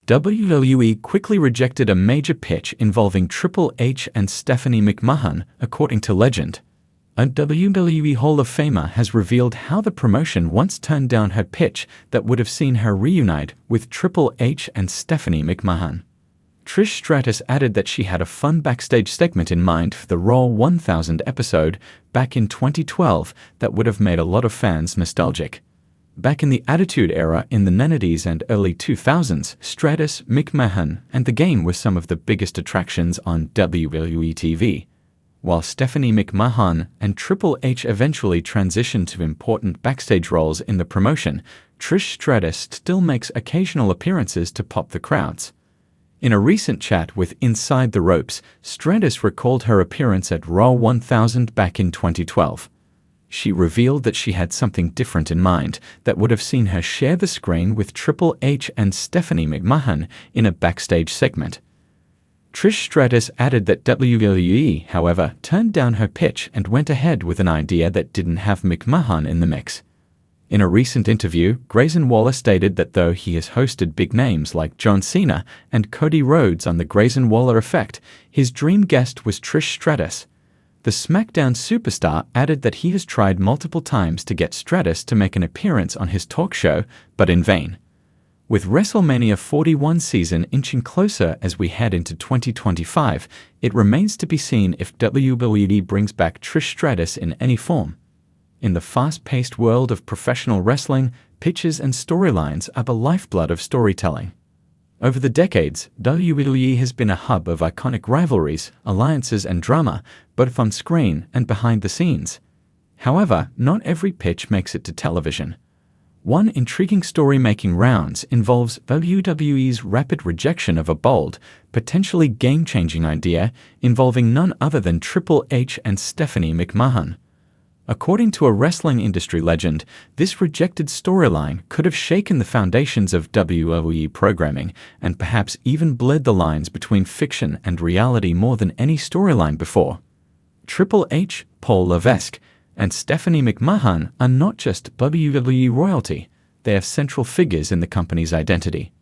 WWE quickly rejected a major pitch involving Triple H and Stephanie McMahon, according to legend. A WWE Hall of Famer has revealed how the promotion once turned down her pitch that would have seen her reunite with Triple H and Stephanie McMahon. Trish Stratus added that she had a fun backstage segment in mind for the Raw 1000 episode back in 2012 that would have made a lot of fans nostalgic. Back in the Attitude Era in the 90s and early 2000s, Stratus, McMahon, and The Game were some of the biggest attractions on WWE TV. While Stephanie McMahon and Triple H eventually transitioned to important backstage roles in the promotion, Trish Stratus still makes occasional appearances to pop the crowds. In a recent chat with Inside the Ropes, Stratus recalled her appearance at Raw 1000 back in 2012. She revealed that she had something different in mind that would have seen her share the screen with Triple H and Stephanie McMahon in a backstage segment. Trish Stratus added that WWE, however, turned down her pitch and went ahead with an idea that didn't have McMahon in the mix. In a recent interview, Grayson Waller stated that though he has hosted big names like John Cena and Cody Rhodes on The Grayson Waller Effect, his dream guest was Trish Stratus. The SmackDown superstar added that he has tried multiple times to get Stratus to make an appearance on his talk show, but in vain. With WrestleMania 41 season inching closer as we head into 2025, it remains to be seen if WWE brings back Trish Stratus in any form. In the fast-paced world of professional wrestling, pitches and storylines are the lifeblood of storytelling. Over the decades, WWE has been a hub of iconic rivalries, alliances, and drama, both on screen and behind the scenes. However, not every pitch makes it to television. One intriguing story-making rounds involves WWE's rapid rejection of a bold, potentially game-changing idea involving none other than Triple H and Stephanie McMahon. According to a wrestling industry legend, this rejected storyline could have shaken the foundations of WWE programming and perhaps even blurred the lines between fiction and reality more than any storyline before. Triple H, Paul Levesque, and Stephanie McMahon are not just WWE royalty, they are central figures in the company's identity.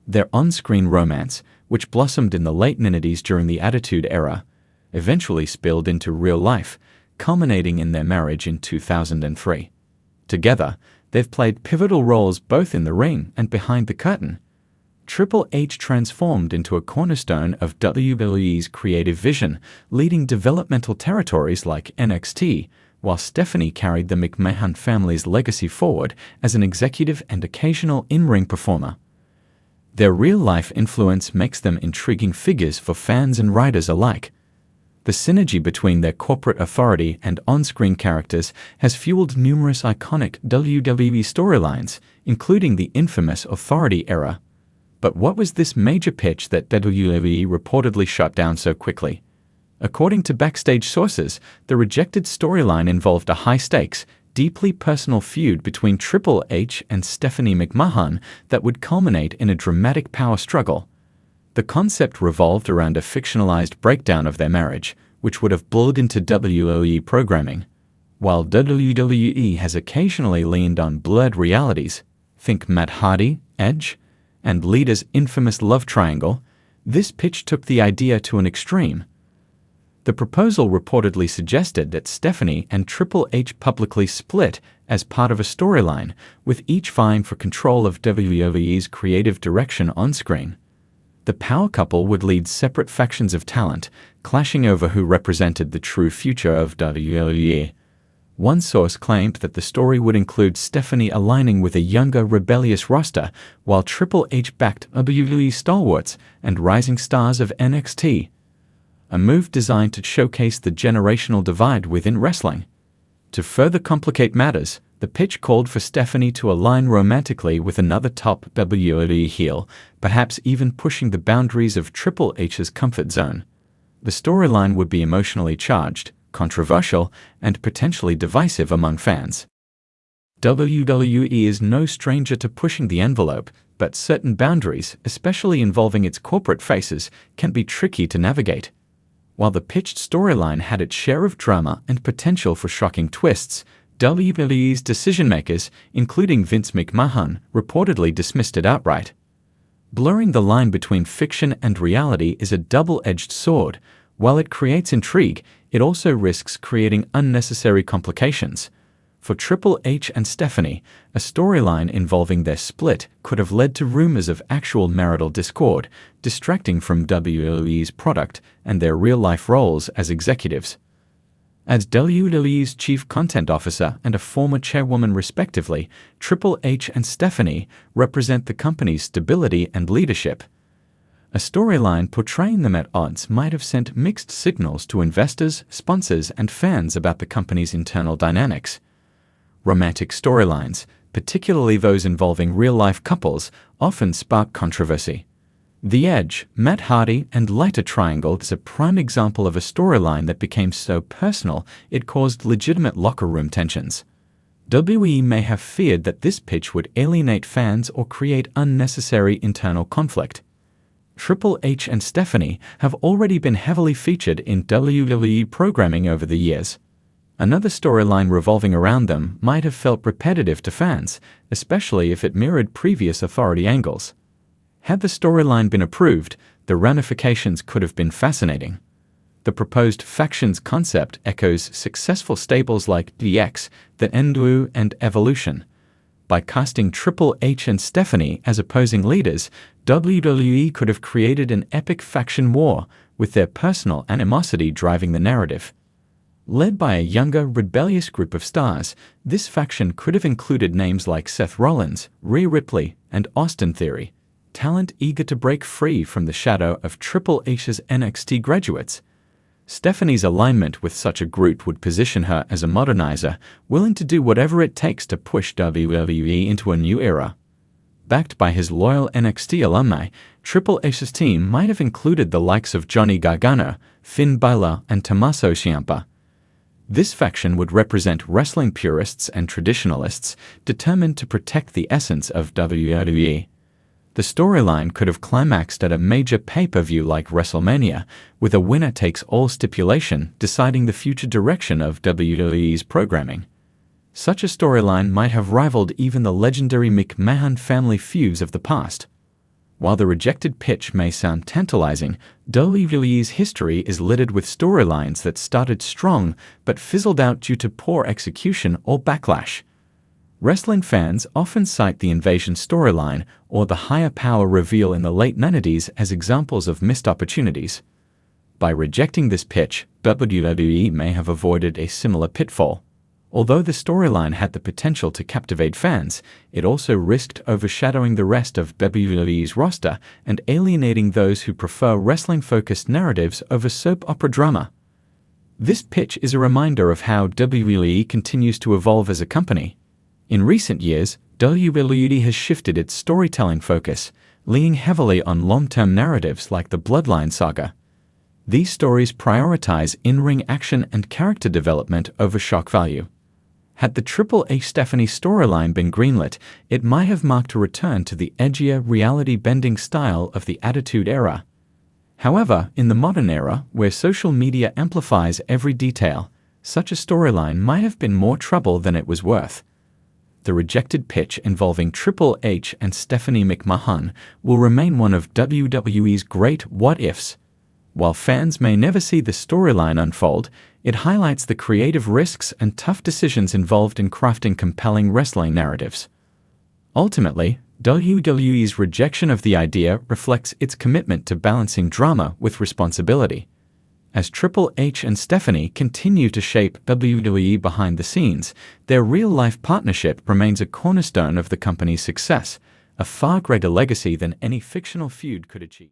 Their on-screen romance, which blossomed in the late 90s during the Attitude Era, eventually spilled into real life, culminating in their marriage in 2003. Together, they've played pivotal roles both in the ring and behind the curtain. Triple H transformed into a cornerstone of WWE's creative vision, leading developmental territories like NXT, while Stephanie carried the McMahon family's legacy forward as an executive and occasional in-ring performer. Their real-life influence makes them intriguing figures for fans and writers alike. The synergy between their corporate authority and on-screen characters has fueled numerous iconic WWE storylines, including the infamous Authority era. But what was this major pitch that WWE reportedly shut down so quickly? According to backstage sources, the rejected storyline involved a high-stakes, deeply personal feud between Triple H and Stephanie McMahon that would culminate in a dramatic power struggle. The concept revolved around a fictionalized breakdown of their marriage, which would have blurred into WWE programming. While WWE has occasionally leaned on blurred realities, think Matt Hardy, Edge, and Lita's infamous love triangle, this pitch took the idea to an extreme. The proposal reportedly suggested that Stephanie and Triple H publicly split as part of a storyline, with each vying for control of WWE's creative direction on screen. The power couple would lead separate factions of talent, clashing over who represented the true future of WWE. One source claimed that the story would include Stephanie aligning with a younger, rebellious roster, while Triple H backed WWE stalwarts and rising stars of NXT. A move designed to showcase the generational divide within wrestling. To further complicate matters, the pitch called for Stephanie to align romantically with another top WWE heel, perhaps even pushing the boundaries of Triple H's comfort zone. The storyline would be emotionally charged, controversial, and potentially divisive among fans. WWE is no stranger to pushing the envelope, but certain boundaries, especially involving its corporate faces, can be tricky to navigate. While the pitched storyline had its share of drama and potential for shocking twists, WWE's decision-makers, including Vince McMahon, reportedly dismissed it outright. Blurring the line between fiction and reality is a double-edged sword. While it creates intrigue, it also risks creating unnecessary complications. For Triple H and Stephanie, a storyline involving their split could have led to rumors of actual marital discord, distracting from WWE's product and their real-life roles as executives. As WWE's chief content officer and a former chairwoman respectively, Triple H and Stephanie represent the company's stability and leadership. A storyline portraying them at odds might have sent mixed signals to investors, sponsors, and fans about the company's internal dynamics. Romantic storylines, particularly those involving real-life couples, often spark controversy. The Edge, Matt Hardy, and Lighter Triangle is a prime example of a storyline that became so personal it caused legitimate locker room tensions. WWE may have feared that this pitch would alienate fans or create unnecessary internal conflict. Triple H and Stephanie have already been heavily featured in WWE programming over the years. Another storyline revolving around them might have felt repetitive to fans, especially if it mirrored previous authority angles. Had the storyline been approved, the ramifications could have been fascinating. The proposed factions concept echoes successful stables like DX, the NWO, and Evolution. By casting Triple H and Stephanie as opposing leaders, WWE could have created an epic faction war, with their personal animosity driving the narrative. Led by a younger, rebellious group of stars, this faction could have included names like Seth Rollins, Rhea Ripley, and Austin Theory, talent eager to break free from the shadow of Triple H's NXT graduates. Stephanie's alignment with such a group would position her as a modernizer, willing to do whatever it takes to push WWE into a new era. Backed by his loyal NXT alumni, Triple H's team might have included the likes of Johnny Gargano, Finn Balor, and Tommaso Ciampa. This faction would represent wrestling purists and traditionalists determined to protect the essence of WWE. The storyline could have climaxed at a major pay-per-view like WrestleMania, with a winner-takes-all stipulation deciding the future direction of WWE's programming. Such a storyline might have rivaled even the legendary McMahon family feuds of the past. While the rejected pitch may sound tantalizing, WWE's history is littered with storylines that started strong but fizzled out due to poor execution or backlash. Wrestling fans often cite the Invasion storyline or the Higher Power reveal in the late 90s as examples of missed opportunities. By rejecting this pitch, WWE may have avoided a similar pitfall. Although the storyline had the potential to captivate fans, it also risked overshadowing the rest of WWE's roster and alienating those who prefer wrestling-focused narratives over soap opera drama. This pitch is a reminder of how WWE continues to evolve as a company. In recent years, WWE has shifted its storytelling focus, leaning heavily on long-term narratives like the Bloodline saga. These stories prioritize in-ring action and character development over shock value. Had the Triple H Stephanie storyline been greenlit, it might have marked a return to the edgier, reality-bending style of the Attitude Era. However, in the modern era, where social media amplifies every detail, such a storyline might have been more trouble than it was worth. The rejected pitch involving Triple H and Stephanie McMahon will remain one of WWE's great what-ifs. While fans may never see the storyline unfold, it highlights the creative risks and tough decisions involved in crafting compelling wrestling narratives. Ultimately, WWE's rejection of the idea reflects its commitment to balancing drama with responsibility. As Triple H and Stephanie continue to shape WWE behind the scenes, their real-life partnership remains a cornerstone of the company's success, a far greater legacy than any fictional feud could achieve.